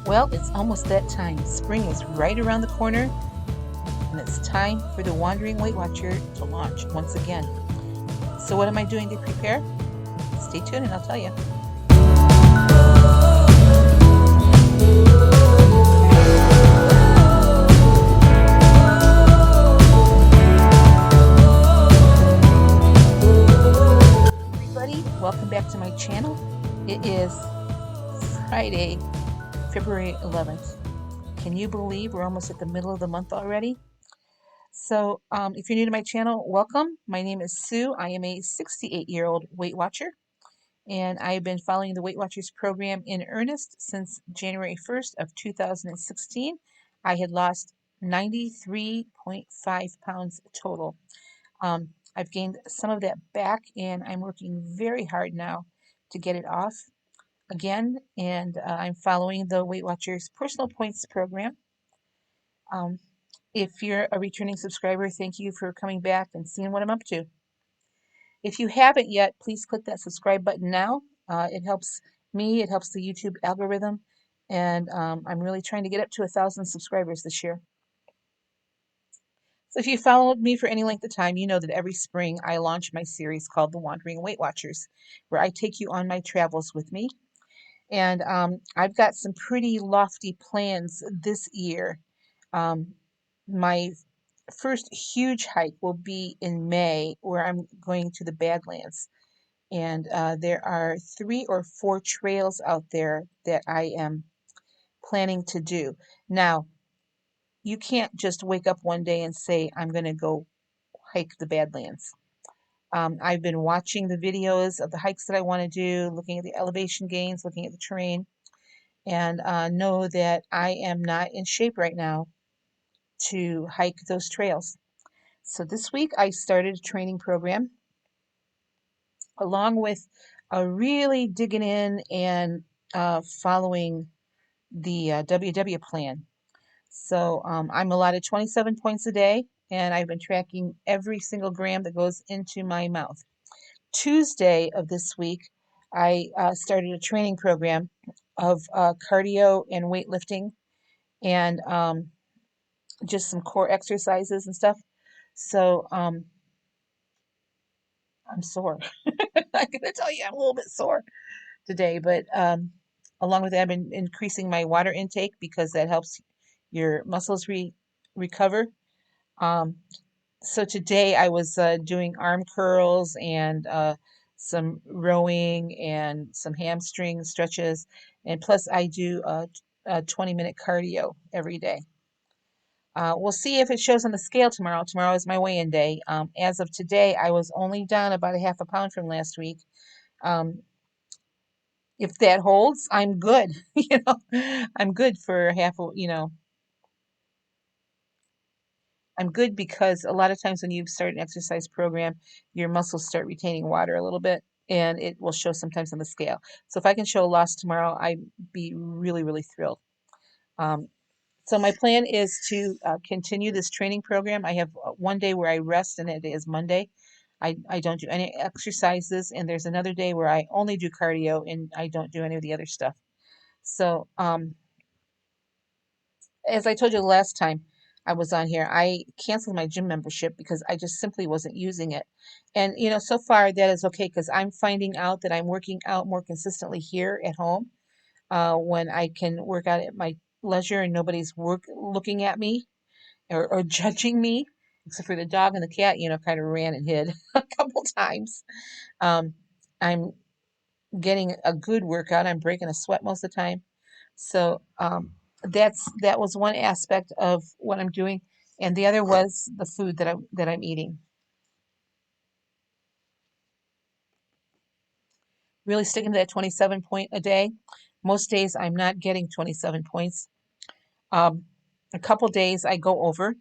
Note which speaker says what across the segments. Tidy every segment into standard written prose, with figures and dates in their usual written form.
Speaker 1: Well, it's almost that time. Spring is right around the corner, and it's time for the Wandering Weight Watcher to launch once again. So, what am I doing to prepare? Stay tuned and I'll tell you. Everybody, welcome back to my channel. It is Friday, February 11th. Can you believe we're almost at the middle of the month already? So, if you're new to my channel, welcome. My name is Sue. I am a 68-year-old Weight Watcher, and I've been following the Weight Watchers program in earnest since January 1st of 2016. I had lost 93.5 pounds total. I've gained some of that back, and I'm working very hard now to get it off again, and I'm following the Weight Watchers Personal Points program. If you're a returning subscriber, thank you for coming back and seeing what I'm up to. If you haven't yet, please click that subscribe button now. It helps me, it helps the YouTube algorithm, and I'm really trying to get up to 1,000 subscribers this year. So if you followed me for any length of time, you know that every spring I launch my series called The Wandering Weight Watchers, where I take you on my travels with me. And I've got some pretty lofty plans this year. My first huge hike will be in May, where I'm going to the Badlands. And there are 3 or 4 trails out there that I am planning to do. Now, you can't just wake up one day and say, I'm going to go hike the Badlands. I've been watching the videos of the hikes that I want to do, looking at the elevation gains, looking at the terrain, and know that I am not in shape right now to hike those trails. So this week I started a training program along with really digging in and following the WW plan. So I'm allotted 27 points a day, and I've been tracking every single gram that goes into my mouth. Tuesday of this week, I started a training program of cardio and weightlifting and just some core exercises and stuff. So I'm sore. I'm going to tell you, I'm a little bit sore today, but along with that, I've been increasing my water intake because that helps your muscles recover. Um, so today I was doing arm curls and some rowing and some hamstring stretches, and plus I do a 20-minute cardio every day. We'll see if it shows on the scale tomorrow. Tomorrow is my weigh-in day. As of today, I was only down about a half a pound from last week. Um, if that holds, I'm good. I'm good for I'm good because a lot of times when you start an exercise program, your muscles start retaining water a little bit, and it will show sometimes on the scale. So if I can show a loss tomorrow, I'd be really, really thrilled. Um, so my plan is to continue this training program. I have one day where I rest, and that day is Monday. I don't do any exercises, and there's another day where I only do cardio and I don't do any of the other stuff. So as I told you the last time I was on here, I canceled my gym membership because I just simply wasn't using it. And, so far that is okay because I'm finding out that I'm working out more consistently here at home when I can work out at my leisure and nobody's looking at me or judging me, except for the dog and the cat, kind of ran and hid a couple times. Um, I'm getting a good workout. I'm breaking a sweat most of the time. So that was one aspect of what I'm doing, and the other was the food that I'm eating. Really sticking to that 27 point a day. Most days I'm not getting 27 points. Um, a couple days I go over,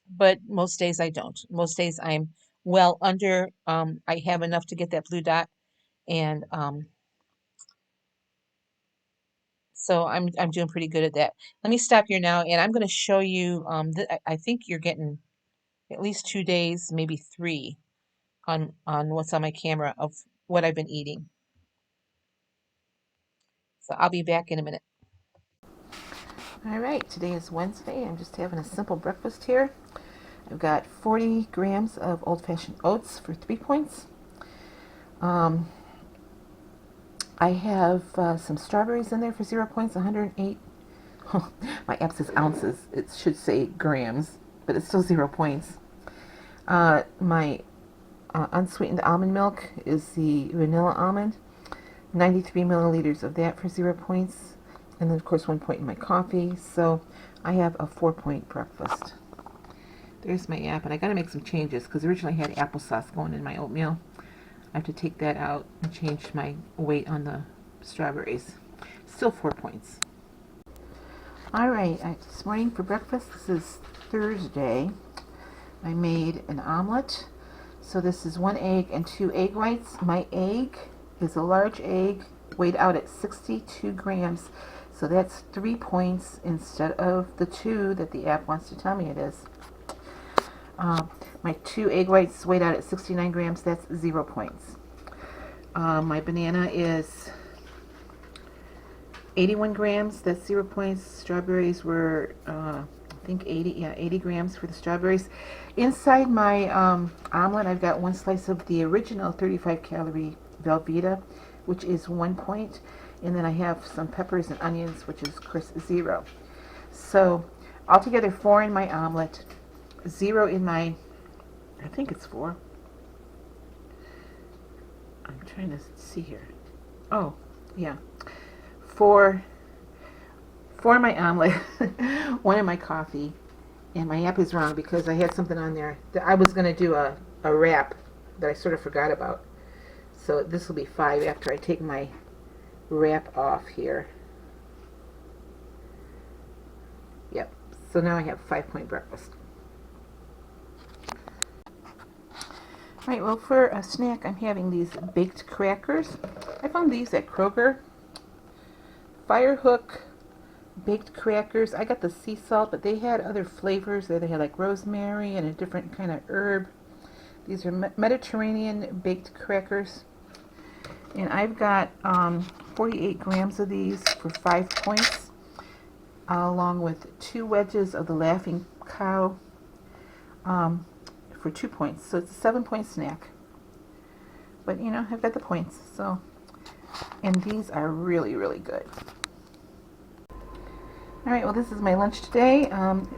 Speaker 1: but most days I don't. Most days I'm well under. I have enough to get that blue dot, and so I'm doing pretty good at that. Let me stop here now, and I'm going to show you. I think you're getting at least 2 days, maybe 3, on what's on my camera of what I've been eating. So I'll be back in a minute. Alright, today is Wednesday. I'm just having a simple breakfast here. I've got 40 grams of old-fashioned oats for 3 points. I have some strawberries in there for 0 points, 108. My app says ounces. It should say grams, but it's still 0 points. My unsweetened almond milk is the vanilla almond. 93 milliliters of that for 0 points. And then, of course, 1 point in my coffee. So I have a 4-point breakfast. There's my app, and I got to make some changes because originally I had applesauce going in my oatmeal. I have to take that out and change my weight on the strawberries. Still 4 points. Alright, this morning for breakfast, this is Thursday, I made an omelet. So this is 1 egg and 2 egg whites. My egg is a large egg, weighed out at 62 grams. So that's 3 points instead of the 2 that the app wants to tell me it is. My 2 egg whites weighed out at 69 grams. That's 0 points. My banana is 81 grams. That's 0 points. Strawberries were, I think 80 grams for the strawberries. Inside my omelet, I've got 1 slice of the original 35-calorie Velveeta, which is 1 point. And then I have some peppers and onions, which is, of course, 0. So altogether 4 in my omelet, 0 in my, I think it's 4. I'm trying to see here. Oh, yeah. 4 in my omelet, 1 in my coffee. And my app is wrong because I had something on there that I was going to do a wrap that I sort of forgot about. So this will be 5 after I take my wrap off here. Yep. So now I have 5-point breakfast. Alright, well, for a snack, I'm having these baked crackers. I found these at Kroger. Firehook baked crackers. I got the sea salt, but they had other flavors. They had like rosemary and a different kind of herb. These are Mediterranean baked crackers. And I've got 48 grams of these for 5 points, along with 2 wedges of the Laughing Cow for 2 points. So it's a 7-point snack. But, you know, I've got the points. So, and these are really, really good. Alright, well, this is my lunch today.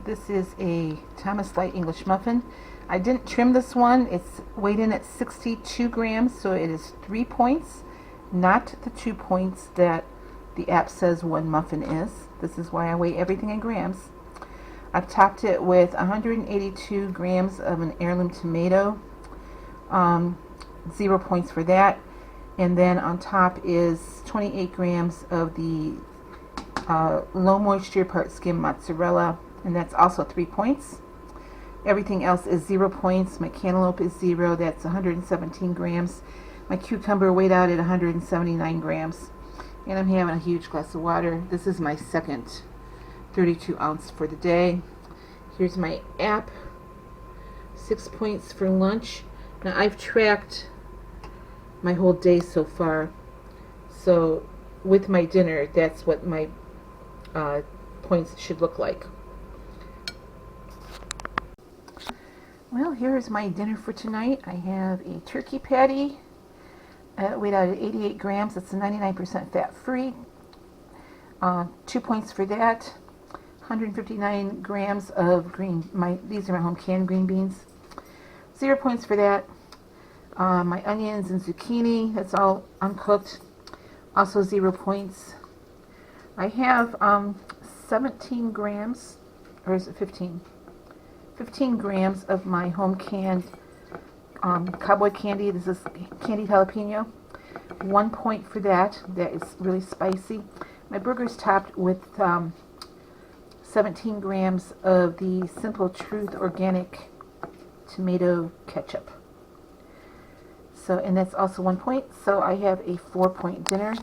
Speaker 1: This is a Thomas Light English muffin. I didn't trim this one. It's weighed in at 62 grams, so it is 3 points, not the 2 points that the app says one muffin is. This is why I weigh everything in grams. I've topped it with 182 grams of an heirloom tomato, 0 points for that. And then on top is 28 grams of the low moisture part skim mozzarella, and that's also 3 points. Everything else is 0 points. My cantaloupe is 0. That's 117 grams. My cucumber weighed out at 179 grams. And I'm having a huge glass of water. This is my second 32 ounce for the day. Here's my app. 6 points for lunch. Now I've tracked my whole day so far. So with my dinner, that's what my points should look like. Well, here's my dinner for tonight. I have a turkey patty weighed out at 88 grams. It's 99% fat-free. 2 points for that. 159 grams of these are my home canned green beans. 0 points for that. My onions and zucchini, that's all uncooked. Also 0 points. I have 17 grams, or is it 15? 15 grams of my home canned cowboy candy. This is candied jalapeno. 1 point for that. That is really spicy. My burger's topped with 17 grams of the Simple Truth organic tomato ketchup. So, and that's also 1 point. So I have a 4-point dinner.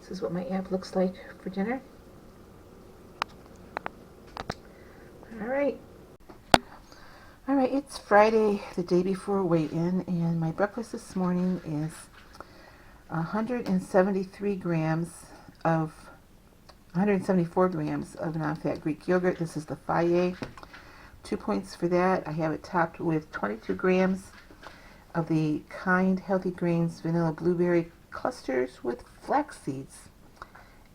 Speaker 1: This is what my app looks like for dinner. Alright. Alright, it's Friday, the day before weigh-in, and my breakfast this morning is 173 grams of
Speaker 2: 174 grams of non-fat Greek yogurt. This is the Faye. 2 points for that. I have it topped with 22 grams of the Kind Healthy Greens Vanilla Blueberry Clusters with flax seeds.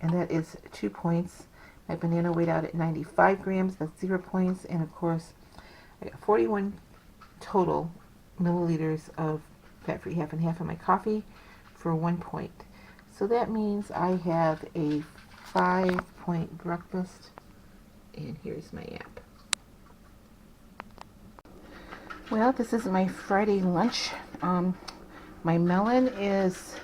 Speaker 2: And that is 2 points. My banana weighed out at 95 grams. That's 0 points. And of course, I got 41 total milliliters of fat-free half and half of my coffee for 1 point. So that means I have a 5-point breakfast. And here's my app. Well, this is my Friday lunch. My melon is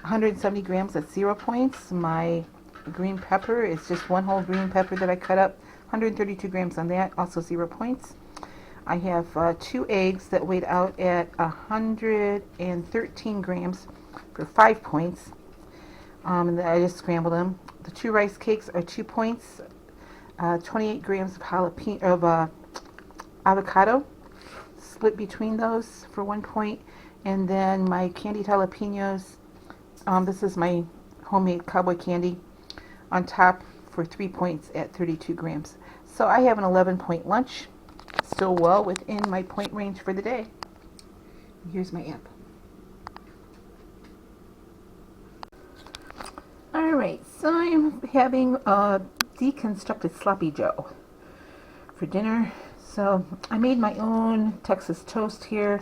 Speaker 2: 170 grams, that's 0 points. My green pepper is just one whole green pepper that I cut up, 132 grams on that, also 0 points. I have 2 eggs that weighed out at 113 grams for 5 points. And I just scrambled them. The 2 rice cakes are 2 points. 28 grams of avocado split between those for 1 point. And then my candied jalapenos, this is my homemade cowboy candy, on top for 3 points at 32 grams. So I have an 11-point lunch, still well within my point range for the day. Here's my app. Alright, so I'm having a deconstructed sloppy joe for dinner. So I made my own Texas toast here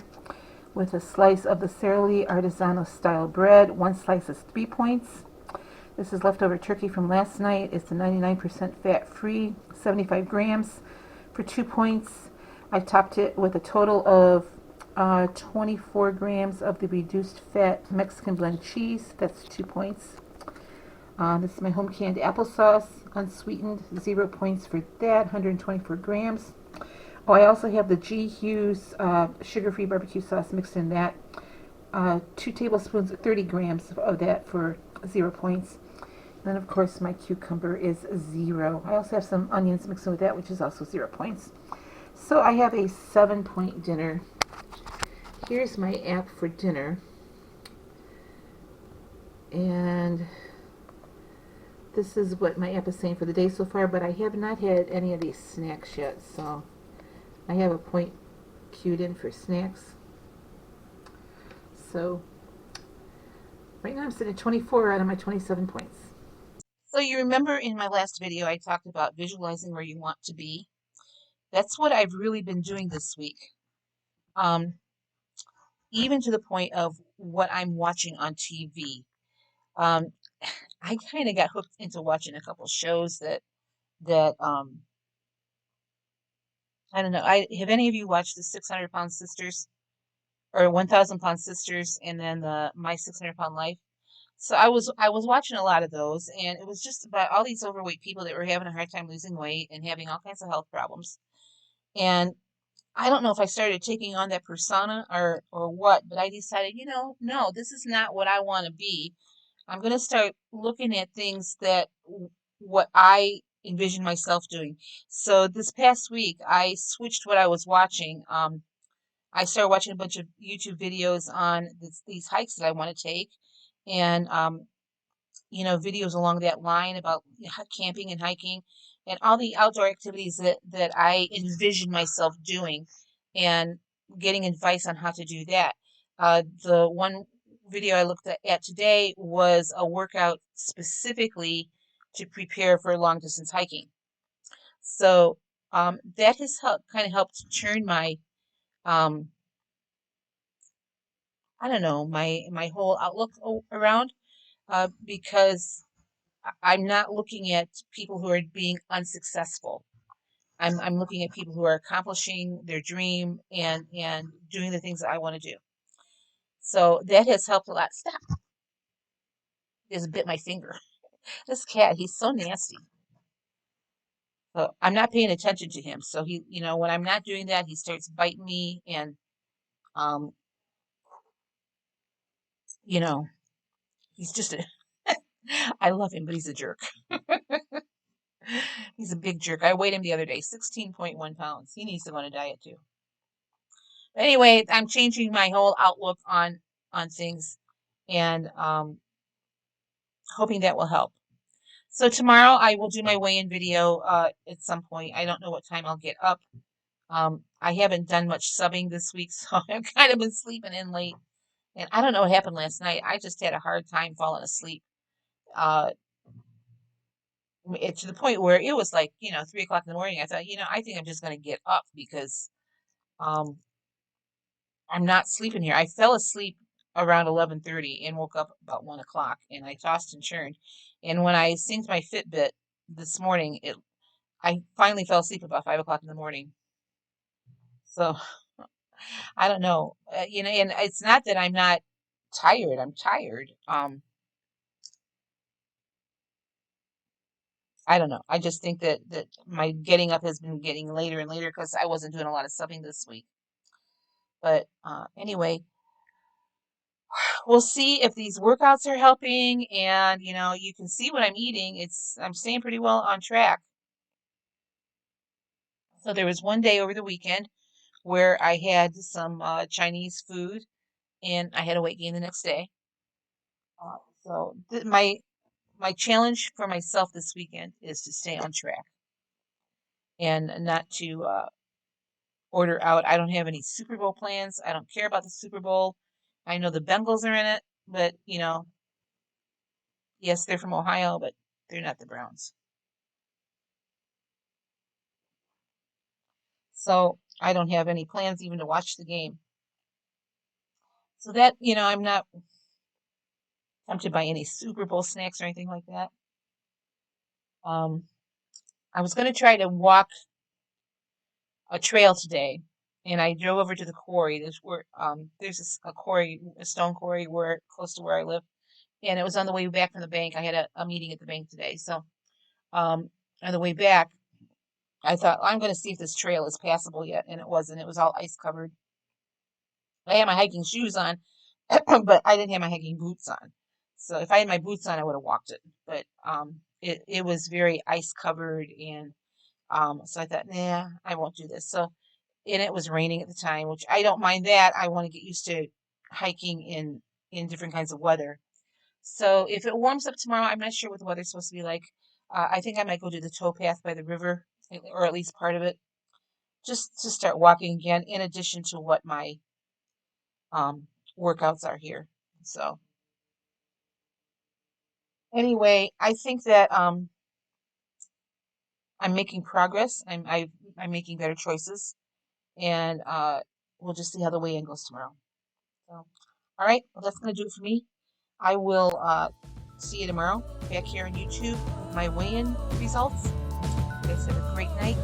Speaker 2: with a slice of the Sara Lee Artisanal style bread. 1 slice is 3 points. This is leftover turkey from last night. It's a 99% fat-free, 75 grams for 2 points. I topped it with a total of 24 grams of the reduced fat Mexican blend cheese. That's 2 points. This is my home canned applesauce, unsweetened, 0 points for that, 124 grams. Oh, I also have the G. Hughes sugar-free barbecue sauce mixed in that. 2 tablespoons, 30 grams of that for 0 points. And then, of course, my cucumber is 0. I also have some onions mixed in with that, which is also 0 points. So I have a 7-point dinner. Here's my app for dinner. And this is what my app is saying for the day so far, but I have not had any of these snacks yet, so I have a point queued in for snacks. So right now I'm sitting at 24 out of my 27 points.
Speaker 1: So you remember in my last video, I talked about visualizing where you want to be. That's what I've really been doing this week. Even to the point of what I'm watching on TV. Um, I kind of got hooked into watching a couple shows that I don't know. Have any of you watched the 600-Pound Sisters or 1,000-Pound Sisters, and then the My 600-Pound Life? So I was watching a lot of those, and it was just about all these overweight people that were having a hard time losing weight and having all kinds of health problems. And I don't know if I started taking on that persona or what, but I decided, no, this is not what I want to be. I'm going to start looking at things that what I envision myself doing. So this past week, I switched what I was watching. I started watching a bunch of YouTube videos on these hikes that I want to take, and videos along that line about camping and hiking and all the outdoor activities that I envision myself doing, and getting advice on how to do that. The one video I looked at today was a workout specifically to prepare for long distance hiking. So that has kind of helped turn my, I don't know, my whole outlook around, because I'm not looking at people who are being unsuccessful. I'm looking at people who are accomplishing their dream and doing the things that I want to do. So that has helped a lot. Stop. Just bit my finger. This cat, he's so nasty. So I'm not paying attention to him. So when I'm not doing that, he starts biting me, and um, you know, he's just a I love him, but he's a jerk. He's a big jerk. I weighed him the other day, 16.1 pounds. He needs to go on a diet too. Anyway, I'm changing my whole outlook on things, and hoping that will help. So tomorrow I will do my weigh-in video at some point. I don't know what time I'll get up. I haven't done much subbing this week, so I've kind of been sleeping in late. And I don't know what happened last night. I just had a hard time falling asleep. Uh, to the point where it was like, 3 o'clock in the morning. I thought, I think I'm just going to get up because um, I'm not sleeping here. I fell asleep around 11:30 and woke up about 1 o'clock, and I tossed and turned. And when I synced my Fitbit this morning, I finally fell asleep about 5 o'clock in the morning. So I don't know, and it's not that I'm not tired. I'm tired. I don't know. I just think that my getting up has been getting later and later because I wasn't doing a lot of subbing this week. But anyway, we'll see if these workouts are helping, and you can see what I'm eating. I'm staying pretty well on track. So there was one day over the weekend where I had some Chinese food, and I had a weight gain the next day. So my challenge for myself this weekend is to stay on track and not to order out. I don't have any Super Bowl plans. I don't care about the Super Bowl. I know the Bengals are in it, but yes, they're from Ohio, but they're not the Browns. So I don't have any plans even to watch the game. So that, I'm not tempted by any Super Bowl snacks or anything like that. Um, I was going to try to walk a trail today, and I drove over to the quarry. There's a quarry, a stone quarry, where close to where I live, and it was on the way back from the bank. I had a meeting at the bank today, so um, on the way back, I thought I'm going to see if this trail is passable yet, and it wasn't. It was all ice covered. I had my hiking shoes on, but I didn't have my hiking boots on. So if I had my boots on, I would have walked it. But it was very ice covered, and so I thought, nah, I won't do this. So, and it was raining at the time, which I don't mind that. I want to get used to hiking in different kinds of weather. So if it warms up tomorrow, I'm not sure what the weather's supposed to be like. I think I might go do the towpath by the river, or at least part of it, just to start walking again, in addition to what my um, workouts are here. So anyway, I think that I'm making progress. I'm making better choices, and we'll just see how the weigh-in goes tomorrow. So, all right, well, that's gonna do it for me. I will see you tomorrow back here on YouTube with my weigh-in results. You guys have a great night.